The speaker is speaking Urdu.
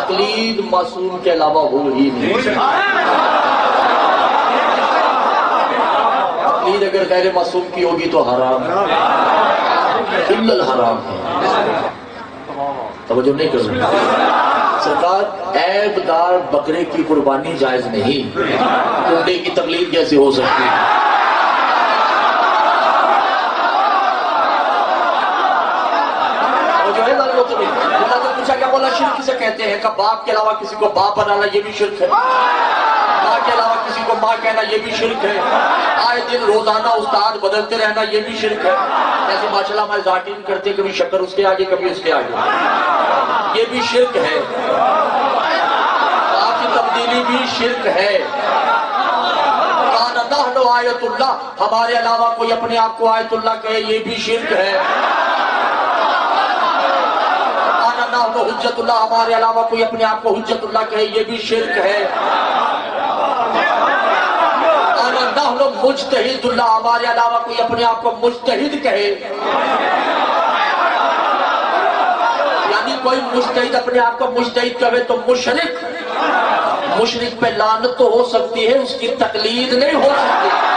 تقلید معصوم کے علاوہ ہو ہی نہیں سکتی۔ تقلید اگر غیر معصوم کی ہوگی تو حرام ہے، کل حرام ہے۔ توجہ نہیں کر رہے سرکار، عیب دار بکرے کی قربانی جائز نہیں، ٹنڈے کی تقلید کیسے ہو سکتی ہے؟ پوچھا کیا بولا شرک کسے کہتے ہیں؟ کہ باپ کے علاوہ کسی کو باپ بنانا یہ بھی شرک ہے، ماں کے علاوہ کسی کو ماں کہنا یہ بھی شرک ہے، آئے دن روزانہ استاد بدلتے رہنا یہ بھی شرک ہے۔ ایسے ماشاءاللہ ہمارے ذاکرین کرتے کبھی شکر اس کے آگے کبھی اس کے آگے، یہ بھی شرک ہے۔ آپ کی تبدیلی بھی شرک ہے۔ کانا نحن آیت اللہ، ہمارے علاوہ کوئی اپنے آپ کو آیت اللہ کہے یہ بھی شرک ہے۔ حجت اللہ، ہمارے علاوہ کوئی اپنے آپ کو حجت اللہ کہے یہ بھی شرک ہے۔ نحن مجتہد اللہ، ہمارے علاوہ کوئی اپنے آپ کو مجتہد کہے، یعنی کوئی مجتہد اپنے آپ کو مجتہد کہے تو مشرک پہ لعنت تو ہو سکتی ہے، اس کی تقلید نہیں ہو سکتی۔